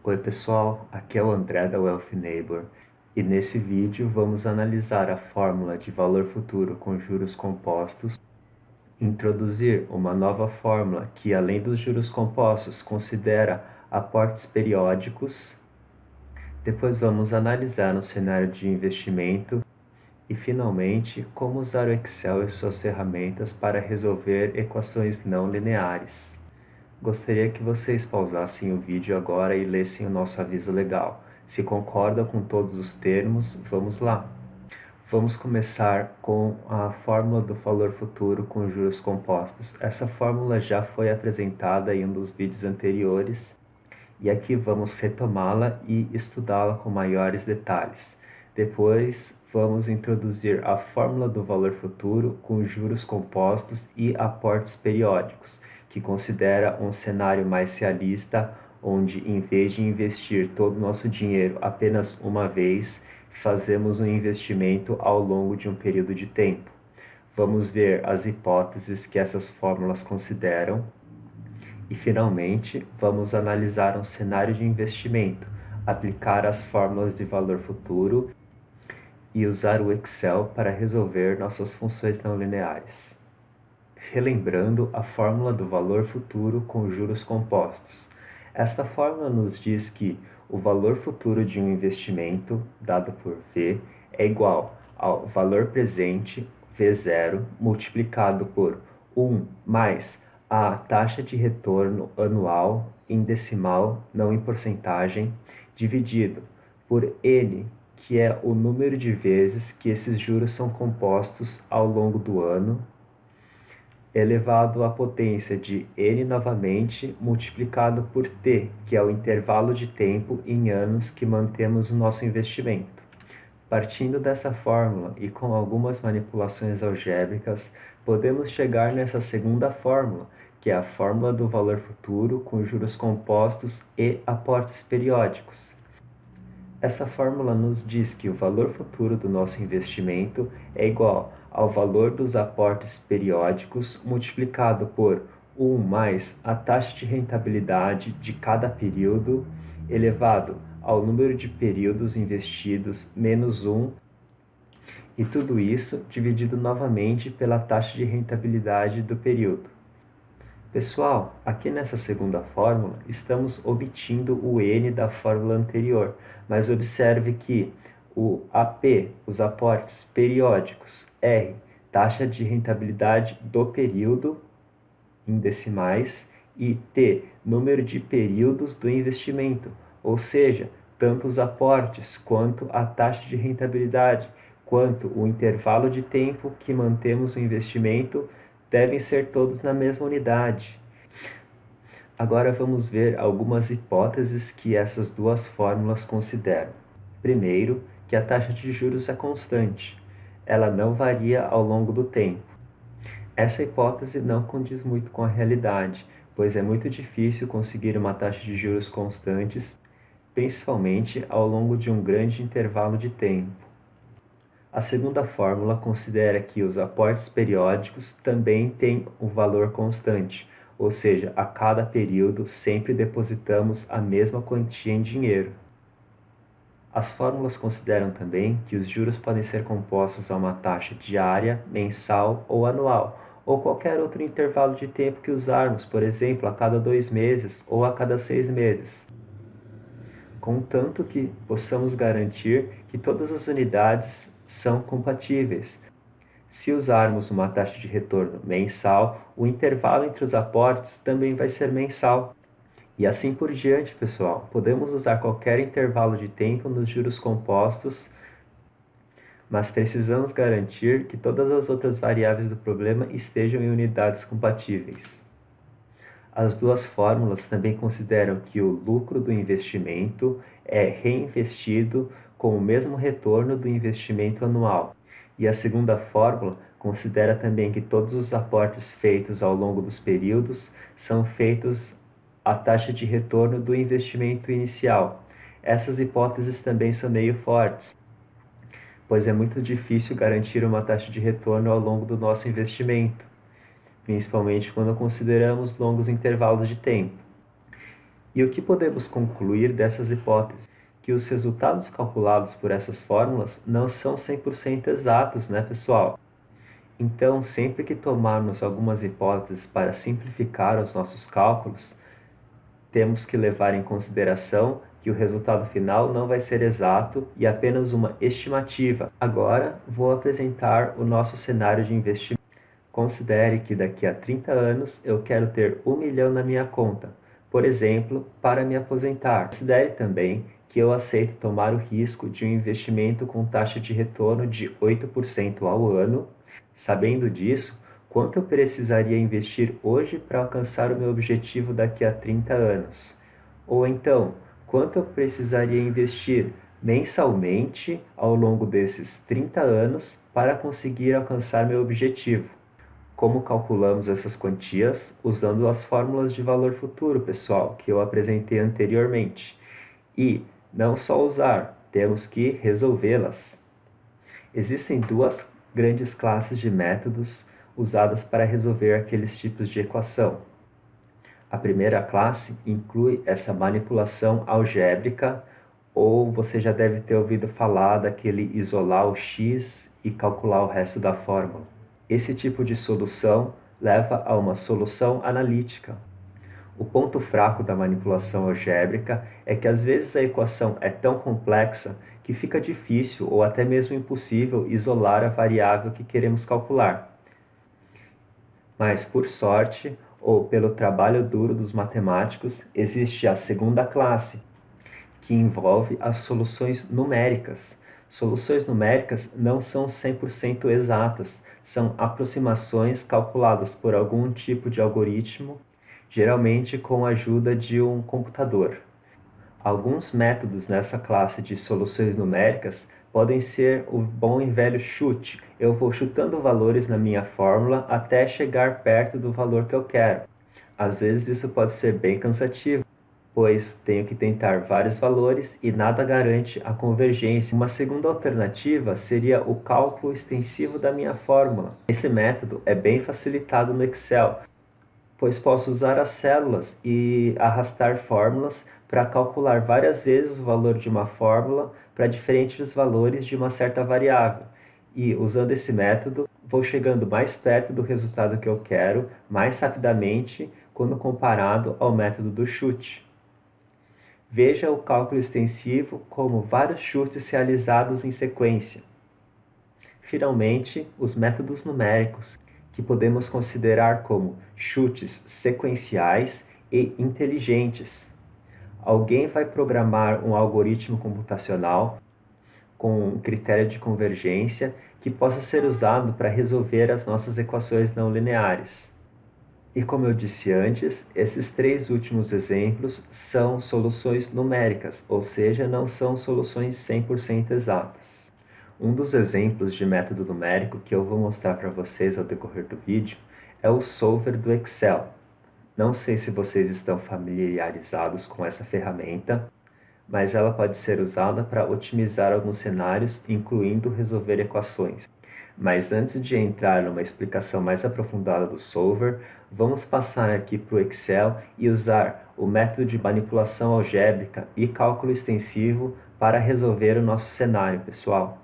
Oi pessoal, aqui é o André da Wealth Neighbor e nesse vídeo vamos analisar a fórmula de valor futuro com juros compostos, introduzir uma nova fórmula que além dos juros compostos considera aportes periódicos, depois vamos analisar um cenário de investimento e finalmente como usar o Excel e suas ferramentas para resolver equações não lineares. Gostaria que vocês pausassem o vídeo agora e lessem o nosso aviso legal. Se concordam com todos os termos, vamos lá. Vamos começar com a fórmula do valor futuro com juros compostos. Essa fórmula já foi apresentada em um dos vídeos anteriores e aqui vamos retomá-la e estudá-la com maiores detalhes. Depois vamos introduzir a fórmula do valor futuro com juros compostos e aportes periódicos, que considera um cenário mais realista, onde em vez de investir todo o nosso dinheiro apenas uma vez, fazemos um investimento ao longo de um período de tempo. Vamos ver as hipóteses que essas fórmulas consideram e, finalmente, vamos analisar um cenário de investimento, aplicar as fórmulas de valor futuro e usar o Excel para resolver nossas funções não lineares. Relembrando a fórmula do valor futuro com juros compostos. Esta fórmula nos diz que o valor futuro de um investimento, dado por V, é igual ao valor presente, V0, multiplicado por 1 mais a taxa de retorno anual em decimal, não em porcentagem, dividido por N, que é o número de vezes que esses juros são compostos ao longo do ano, elevado à potência de N novamente, multiplicado por T, que é o intervalo de tempo em anos que mantemos o nosso investimento. Partindo dessa fórmula e com algumas manipulações algébricas, podemos chegar nessa segunda fórmula, que é a fórmula do valor futuro com juros compostos e aportes periódicos. Essa fórmula nos diz que o valor futuro do nosso investimento é igual ao valor dos aportes periódicos multiplicado por 1 mais a taxa de rentabilidade de cada período elevado ao número de períodos investidos menos 1, e tudo isso dividido novamente pela taxa de rentabilidade do período. Pessoal, aqui nessa segunda fórmula estamos omitindo o N da fórmula anterior, mas observe que o AP, os aportes periódicos, R, taxa de rentabilidade do período, em decimais, e T, número de períodos do investimento, ou seja, tanto os aportes quanto a taxa de rentabilidade, quanto o intervalo de tempo que mantemos o investimento devem ser todos na mesma unidade. Agora vamos ver algumas hipóteses que essas duas fórmulas consideram. Primeiro, que a taxa de juros é constante. Ela não varia ao longo do tempo. Essa hipótese não condiz muito com a realidade, pois é muito difícil conseguir uma taxa de juros constantes, principalmente ao longo de um grande intervalo de tempo. A segunda fórmula considera que os aportes periódicos também têm um valor constante, ou seja, a cada período sempre depositamos a mesma quantia em dinheiro. As fórmulas consideram também que os juros podem ser compostos a uma taxa diária, mensal ou anual, ou qualquer outro intervalo de tempo que usarmos, por exemplo, a cada 2 meses ou a cada 6 meses, contanto que possamos garantir que todas as unidades são compatíveis. Se usarmos uma taxa de retorno mensal, o intervalo entre os aportes também vai ser mensal. E assim por diante, pessoal. Podemos usar qualquer intervalo de tempo nos juros compostos, mas precisamos garantir que todas as outras variáveis do problema estejam em unidades compatíveis. As duas fórmulas também consideram que o lucro do investimento é reinvestido com o mesmo retorno do investimento anual. E a segunda fórmula considera também que todos os aportes feitos ao longo dos períodos são feitos à taxa de retorno do investimento inicial. Essas hipóteses também são meio fortes, pois é muito difícil garantir uma taxa de retorno ao longo do nosso investimento, principalmente quando consideramos longos intervalos de tempo. E o que podemos concluir dessas hipóteses? Que os resultados calculados por essas fórmulas não são 100% exatos, né, pessoal? Então, sempre que tomarmos algumas hipóteses para simplificar os nossos cálculos, temos que levar em consideração que o resultado final não vai ser exato e apenas uma estimativa. Agora, vou apresentar o nosso cenário de investimento. Considere que daqui a 30 anos eu quero ter 1 milhão na minha conta, por exemplo, para me aposentar. Considere também que eu aceito tomar o risco de um investimento com taxa de retorno de 8% ao ano. Sabendo disso, quanto eu precisaria investir hoje para alcançar o meu objetivo daqui a 30 anos? Ou então, quanto eu precisaria investir mensalmente ao longo desses 30 anos para conseguir alcançar meu objetivo? Como calculamos essas quantias? Usando as fórmulas de valor futuro, pessoal, que eu apresentei anteriormente. E não só usar, temos que resolvê-las. Existem duas grandes classes de métodos usadas para resolver aqueles tipos de equação. A primeira classe inclui essa manipulação algébrica, ou você já deve ter ouvido falar daquele isolar o x e calcular o resto da fórmula. Esse tipo de solução leva a uma solução analítica. O ponto fraco da manipulação algébrica é que às vezes a equação é tão complexa que fica difícil ou até mesmo impossível isolar a variável que queremos calcular. Mas, por sorte, ou pelo trabalho duro dos matemáticos, existe a segunda classe, que envolve as soluções numéricas. Soluções numéricas não são 100% exatas, são aproximações calculadas por algum tipo de algoritmo, geralmente com a ajuda de um computador. Alguns métodos nessa classe de soluções numéricas podem ser o bom e velho chute. Eu vou chutando valores na minha fórmula até chegar perto do valor que eu quero. Às vezes isso pode ser bem cansativo, pois tenho que tentar vários valores e nada garante a convergência. Uma segunda alternativa seria o cálculo extensivo da minha fórmula. Esse método é bem facilitado no Excel, pois posso usar as células e arrastar fórmulas para calcular várias vezes o valor de uma fórmula para diferentes valores de uma certa variável. E usando esse método, vou chegando mais perto do resultado que eu quero, mais rapidamente, quando comparado ao método do chute. Veja o cálculo extensivo como vários chutes realizados em sequência. Finalmente, os métodos numéricos, que podemos considerar como chutes sequenciais e inteligentes. Alguém vai programar um algoritmo computacional com um critério de convergência que possa ser usado para resolver as nossas equações não lineares. E como eu disse antes, esses três últimos exemplos são soluções numéricas, ou seja, não são soluções 100% exatas. Um dos exemplos de método numérico que eu vou mostrar para vocês ao decorrer do vídeo é o Solver do Excel. Não sei se vocês estão familiarizados com essa ferramenta, mas ela pode ser usada para otimizar alguns cenários, incluindo resolver equações. Mas antes de entrar numa explicação mais aprofundada do Solver, vamos passar aqui para o Excel e usar o método de manipulação algébrica e cálculo extensivo para resolver o nosso cenário, pessoal.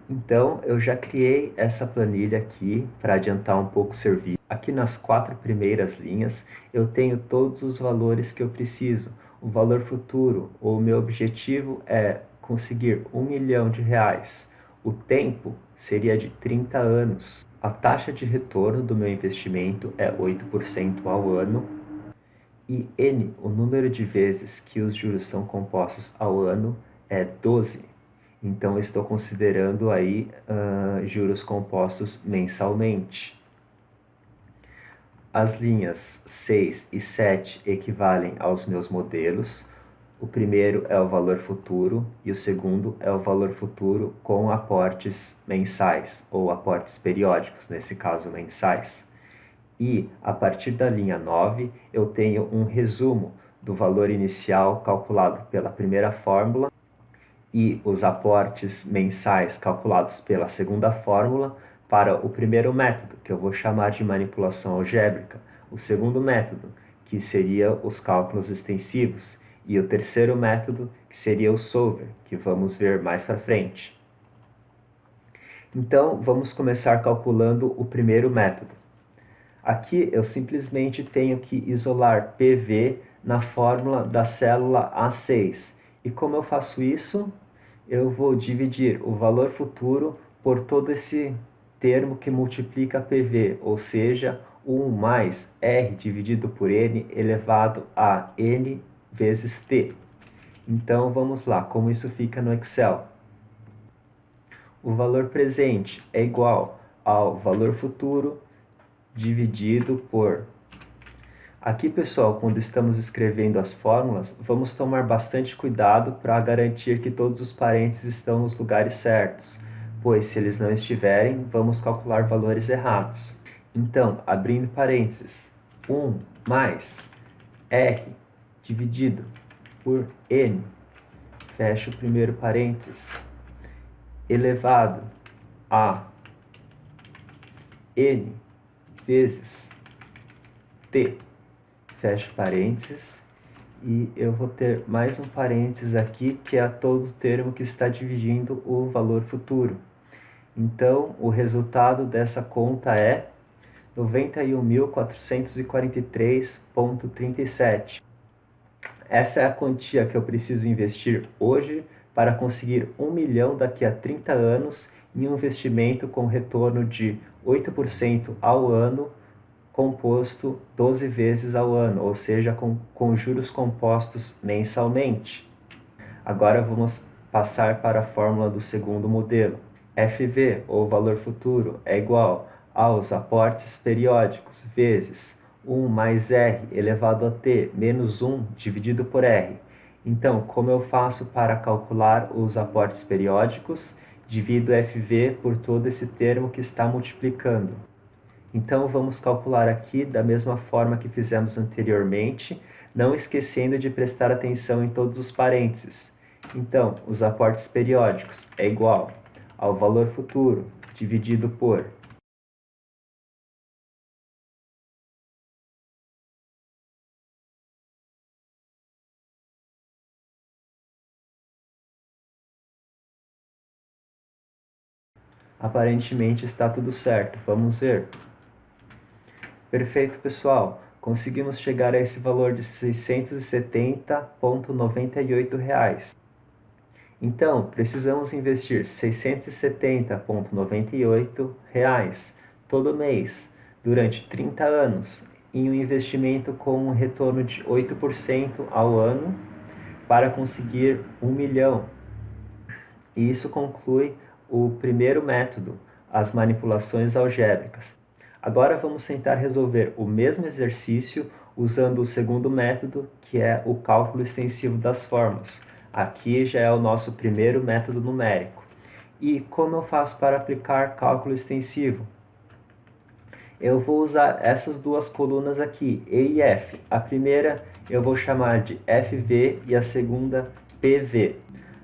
Então, eu já criei essa planilha aqui para adiantar um pouco o serviço. Aqui nas 4 primeiras linhas, eu tenho todos os valores que eu preciso. O valor futuro, o meu objetivo é conseguir R$1 milhão. O tempo seria de 30 anos. A taxa de retorno do meu investimento é 8% ao ano. E N, o número de vezes que os juros são compostos ao ano, é 12. Então, eu estou considerando aí juros compostos mensalmente. As linhas 6 e 7 equivalem aos meus modelos. O primeiro é o valor futuro e o segundo é o valor futuro com aportes mensais, ou aportes periódicos, nesse caso mensais. E a partir da linha 9, eu tenho um resumo do valor inicial calculado pela primeira fórmula e os aportes mensais calculados pela segunda fórmula para o primeiro método, que eu vou chamar de manipulação algébrica. O segundo método, que seria os cálculos extensivos, e o terceiro método, que seria o solver, que vamos ver mais para frente. Então, vamos começar calculando o primeiro método. Aqui eu simplesmente tenho que isolar PV na fórmula da célula A6. E como eu faço isso? Eu vou dividir o valor futuro por todo esse termo que multiplica PV, ou seja, 1 mais R dividido por N elevado a N vezes T. Então vamos lá, como isso fica no Excel. O valor presente é igual ao valor futuro dividido por... Aqui, pessoal, quando estamos escrevendo as fórmulas, vamos tomar bastante cuidado para garantir que todos os parênteses estão nos lugares certos, pois se eles não estiverem, vamos calcular valores errados. Então, abrindo parênteses, 1 mais R dividido por N, fecho o primeiro parênteses, elevado a N vezes T, fecho parênteses, e eu vou ter mais um parênteses aqui, que é todo o termo que está dividindo o valor futuro. Então, o resultado dessa conta é 91.443,37. Essa é a quantia que eu preciso investir hoje para conseguir 1 milhão daqui a 30 anos em um investimento com retorno de 8% ao ano, composto 12 vezes ao ano, ou seja, com juros compostos mensalmente. Agora vamos passar para a fórmula do segundo modelo. FV, ou valor futuro, é igual aos aportes periódicos vezes 1 mais R elevado a T menos 1 dividido por R. Então, como eu faço para calcular os aportes periódicos? Divido FV por todo esse termo que está multiplicando. Então, vamos calcular aqui da mesma forma que fizemos anteriormente, não esquecendo de prestar atenção em todos os parênteses. Então, os aportes periódicos é igual ao valor futuro dividido por Aparentemente está tudo certo, vamos ver. Perfeito, pessoal. Conseguimos chegar a esse valor de R$ 670,98. Então, precisamos investir R$ 670,98 todo mês, durante 30 anos, em um investimento com um retorno de 8% ao ano, para conseguir 1 milhão. E isso conclui o primeiro método, as manipulações algébricas. Agora vamos tentar resolver o mesmo exercício usando o segundo método, que é o cálculo extensivo das fórmulas. Aqui já é o nosso primeiro método numérico. E como eu faço para aplicar cálculo extensivo? Eu vou usar essas duas colunas aqui, E e F. A primeira eu vou chamar de FV e a segunda PV.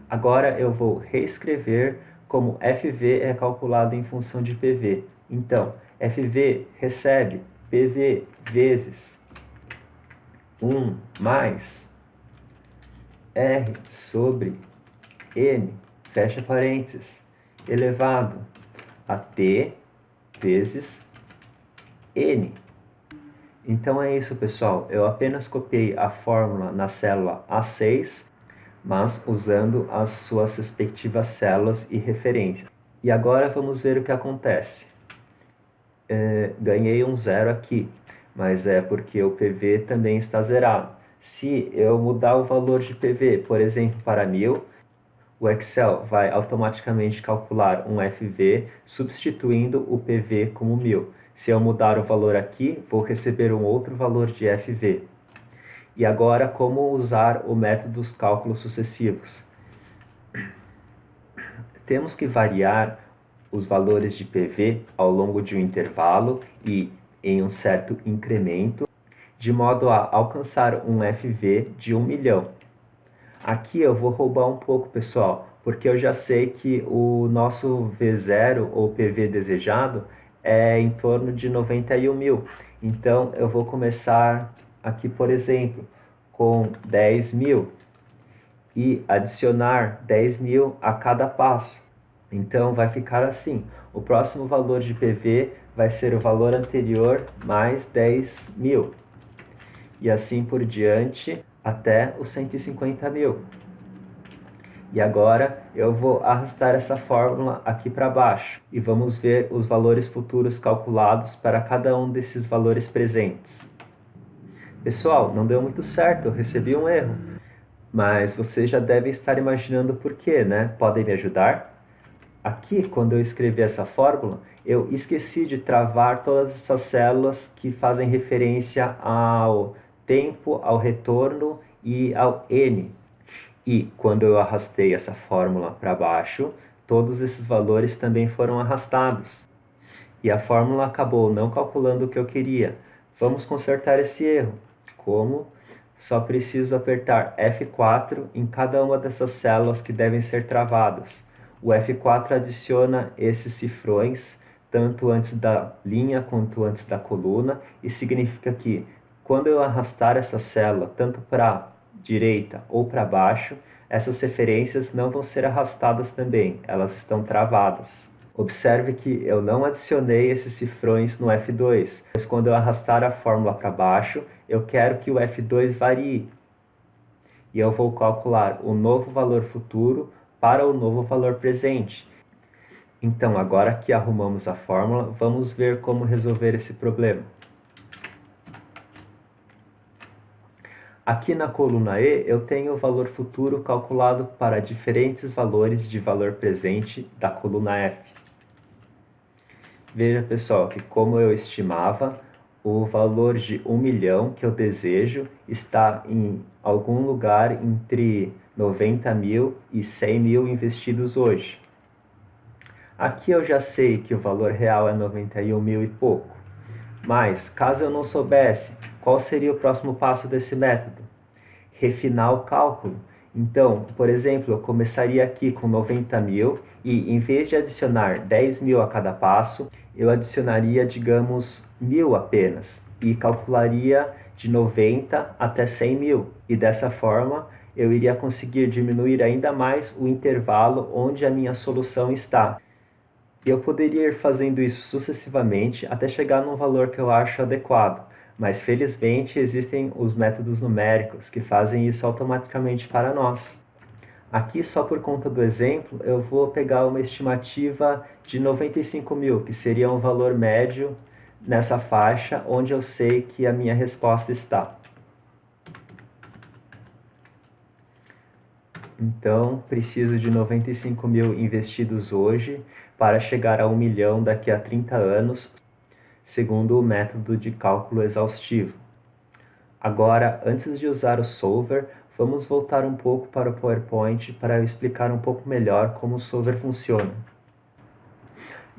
Agora eu vou reescrever como FV é calculado em função de PV. Então, FV recebe PV vezes 1 mais R sobre N, fecha parênteses, elevado a T vezes N. Então é isso, pessoal. Eu apenas copiei a fórmula na célula A6, mas usando as suas respectivas células e referências. E agora vamos ver o que acontece. Ganhei um zero aqui, mas é porque o PV também está zerado. Se eu mudar o valor de PV, por exemplo, para 1000, o Excel vai automaticamente calcular um FV substituindo o PV como 1000. Se eu mudar o valor aqui, vou receber um outro valor de FV. E agora, como usar o método dos cálculos sucessivos? Temos que variar os valores de PV ao longo de um intervalo e em um certo incremento, de modo a alcançar um FV de 1 milhão. Aqui eu vou roubar um pouco, pessoal, porque eu já sei que o nosso V0 ou PV desejado é em torno de 91 mil. Então eu vou começar aqui, por exemplo, com 10.000 e adicionar 10.000 a cada passo. Então vai ficar assim, o próximo valor de PV vai ser o valor anterior mais 10.000 e assim por diante até os 150.000. E agora eu vou arrastar essa fórmula aqui para baixo e vamos ver os valores futuros calculados para cada um desses valores presentes. Pessoal, não deu muito certo, eu recebi um erro. Mas vocês já devem estar imaginando por quê, né? Podem me ajudar? Aqui, quando eu escrevi essa fórmula, eu esqueci de travar todas essas células que fazem referência ao tempo, ao retorno e ao N. E quando eu arrastei essa fórmula para baixo, todos esses valores também foram arrastados. E a fórmula acabou não calculando o que eu queria. Vamos consertar esse erro. Como? Só preciso apertar F4 em cada uma dessas células que devem ser travadas. O F4 adiciona esses cifrões, tanto antes da linha quanto antes da coluna, e significa que quando eu arrastar essa célula, tanto para a direita ou para baixo, essas referências não vão ser arrastadas também, elas estão travadas. Observe que eu não adicionei esses cifrões no F2, pois quando eu arrastar a fórmula para baixo, eu quero que o F2 varie. E eu vou calcular o novo valor futuro para o novo valor presente. Então, agora que arrumamos a fórmula, vamos ver como resolver esse problema. Aqui na coluna E, eu tenho o valor futuro calculado para diferentes valores de valor presente da coluna F. Veja, pessoal, que como eu estimava, o valor de 1 milhão que eu desejo está em algum lugar entre 90.000 e 100.000 investidos hoje. Aqui eu já sei que o valor real é 91.000 e pouco. Mas, caso eu não soubesse, qual seria o próximo passo desse método? Refinar o cálculo. Então, por exemplo, eu começaria aqui com 90.000 e, em vez de adicionar 10.000 a cada passo, eu adicionaria, digamos, 1.000 apenas e calcularia de 90 até 100.000. E dessa forma, eu iria conseguir diminuir ainda mais o intervalo onde a minha solução está. E eu poderia ir fazendo isso sucessivamente até chegar num valor que eu acho adequado. Mas felizmente existem os métodos numéricos que fazem isso automaticamente para nós. Aqui, só por conta do exemplo, eu vou pegar uma estimativa de 95.000, que seria um valor médio nessa faixa onde eu sei que a minha resposta está. Então, preciso de 95.000 investidos hoje para chegar a 1 milhão daqui a 30 anos, segundo o método de cálculo exaustivo. Agora, antes de usar o solver, vamos voltar um pouco para o PowerPoint para eu explicar um pouco melhor como o solver funciona.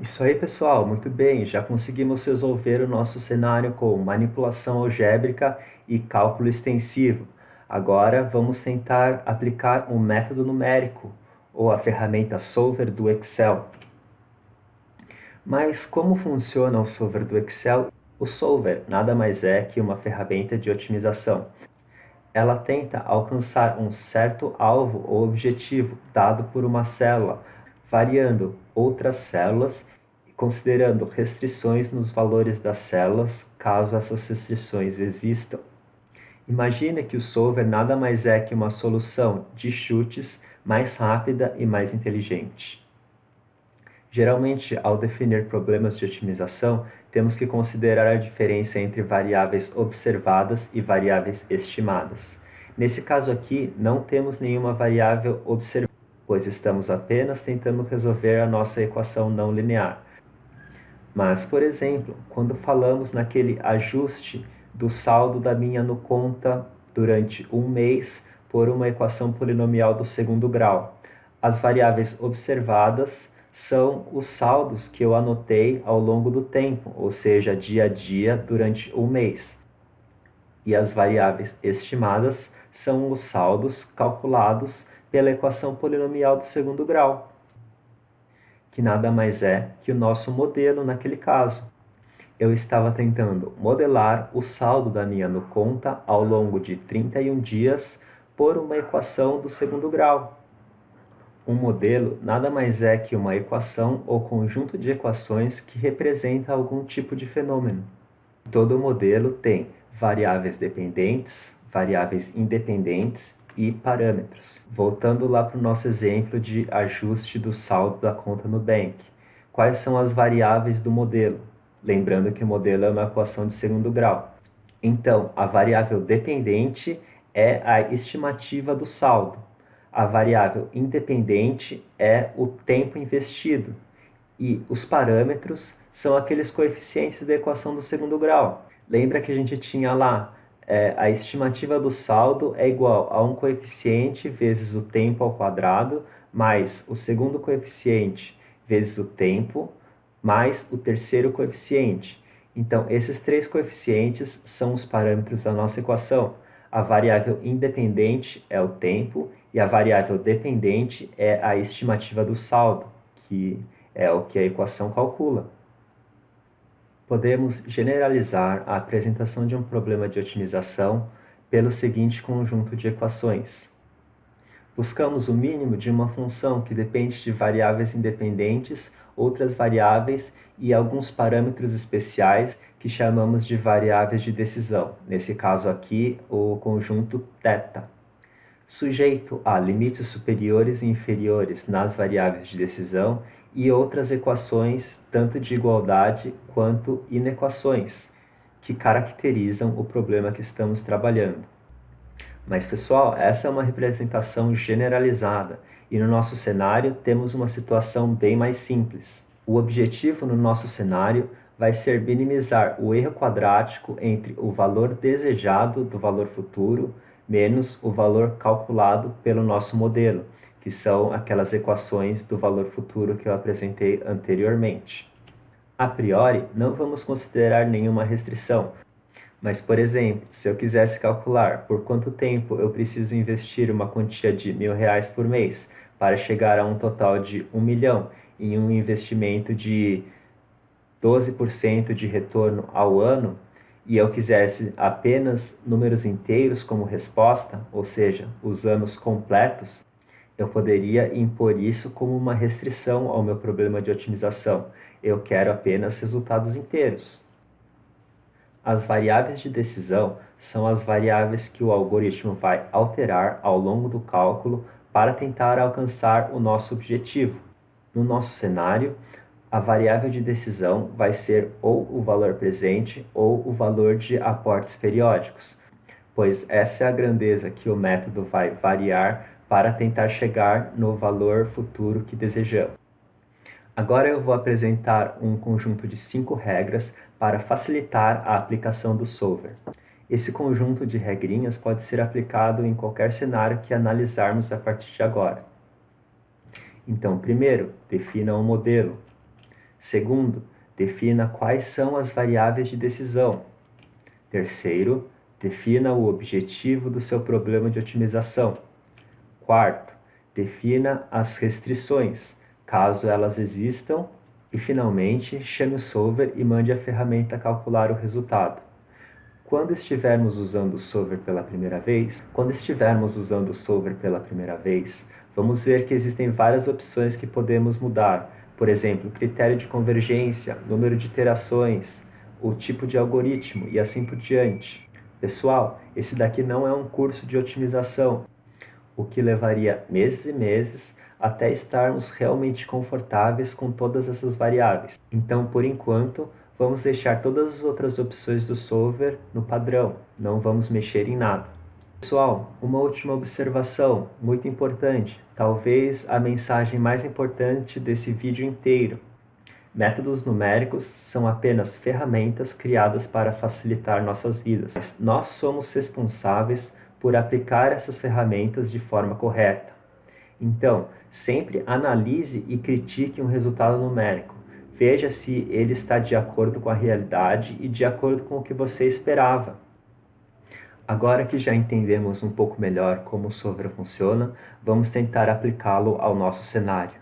Isso aí, pessoal, muito bem, já conseguimos resolver o nosso cenário com manipulação algébrica e cálculo extensivo. Agora vamos tentar aplicar um método numérico, ou a ferramenta solver do Excel. Mas como funciona o solver do Excel? O solver nada mais é que uma ferramenta de otimização. Ela tenta alcançar um certo alvo ou objetivo dado por uma célula, variando outras células e considerando restrições nos valores das células, caso essas restrições existam. Imagine que o solver nada mais é que uma solução de chutes mais rápida e mais inteligente. Geralmente, ao definir problemas de otimização, temos que considerar a diferença entre variáveis observadas e variáveis estimadas. Nesse caso aqui, não temos nenhuma variável observada, pois estamos apenas tentando resolver a nossa equação não linear. Mas, por exemplo, quando falamos naquele ajuste do saldo da minha no conta durante um mês por uma equação polinomial do segundo grau, as variáveis observadas são os saldos que eu anotei ao longo do tempo, ou seja, dia a dia durante um mês. E as variáveis estimadas são os saldos calculados pela equação polinomial do segundo grau, que nada mais é que o nosso modelo naquele caso. eu estava tentando modelar o saldo da minha no conta ao longo de 31 dias por uma equação do segundo grau. Um modelo nada mais é que uma equação ou conjunto de equações que representa algum tipo de fenômeno. Todo modelo tem variáveis dependentes, variáveis independentes e parâmetros. Voltando lá para o nosso exemplo de ajuste do saldo da conta Nubank. Quais são as variáveis do modelo? Lembrando que o modelo é uma equação de segundo grau. Então, a variável dependente é a estimativa do saldo. A variável independente é o tempo investido. E os parâmetros são aqueles coeficientes da equação do segundo grau. Lembra que a gente tinha lá a estimativa do saldo é igual a um coeficiente vezes o tempo ao quadrado, mais o segundo coeficiente vezes o tempo, mais o terceiro coeficiente. Então, esses três coeficientes são os parâmetros da nossa equação. A variável independente é o tempo e a variável dependente é a estimativa do saldo, que é o que a equação calcula. Podemos generalizar a apresentação de um problema de otimização pelo seguinte conjunto de equações. Buscamos o mínimo de uma função que depende de variáveis independentes, outras variáveis e alguns parâmetros especiais que chamamos de variáveis de decisão. Nesse caso aqui, o conjunto θ. Sujeito a limites superiores e inferiores nas variáveis de decisão e outras equações, tanto de igualdade quanto inequações, que caracterizam o problema que estamos trabalhando. Mas, pessoal, essa é uma representação generalizada e no nosso cenário temos uma situação bem mais simples. O objetivo no nosso cenário vai ser minimizar o erro quadrático entre o valor desejado do valor futuro menos o valor calculado pelo nosso modelo, que são aquelas equações do valor futuro que eu apresentei anteriormente. A priori, não vamos considerar nenhuma restrição, mas, por exemplo, se eu quisesse calcular por quanto tempo eu preciso investir uma quantia de R$ 1.000 por mês para chegar a um total de 1 milhão em um investimento de 12% de retorno ao ano, e eu quisesse apenas números inteiros como resposta, ou seja, os anos completos, eu poderia impor isso como uma restrição ao meu problema de otimização. Eu quero apenas resultados inteiros. As variáveis de decisão são as variáveis que o algoritmo vai alterar ao longo do cálculo para tentar alcançar o nosso objetivo. No nosso cenário, a variável de decisão vai ser ou o valor presente ou o valor de aportes periódicos, pois essa é a grandeza que o método vai variar para tentar chegar no valor futuro que desejamos. Agora eu vou apresentar um conjunto de 5 regras para facilitar a aplicação do solver. Esse conjunto de regrinhas pode ser aplicado em qualquer cenário que analisarmos a partir de agora. Então, primeiro, defina um modelo. Segundo, defina quais são as variáveis de decisão. Terceiro, defina o objetivo do seu problema de otimização. Quarto, defina as restrições, caso elas existam. E, finalmente, chame o solver e mande a ferramenta calcular o resultado. Quando estivermos usando o solver pela primeira vez, vamos ver que existem várias opções que podemos mudar. Por exemplo, critério de convergência, número de iterações, o tipo de algoritmo e assim por diante. Pessoal, esse daqui não é um curso de otimização, o que levaria meses e meses até estarmos realmente confortáveis com todas essas variáveis. Então, por enquanto, vamos deixar todas as outras opções do solver no padrão, não vamos mexer em nada. Pessoal, uma última observação, muito importante, talvez a mensagem mais importante desse vídeo inteiro. Métodos numéricos são apenas ferramentas criadas para facilitar nossas vidas. Nós somos responsáveis por aplicar essas ferramentas de forma correta. Então, sempre analise e critique um resultado numérico. Veja se ele está de acordo com a realidade e de acordo com o que você esperava. Agora que já entendemos um pouco melhor como o solver funciona, vamos tentar aplicá-lo ao nosso cenário.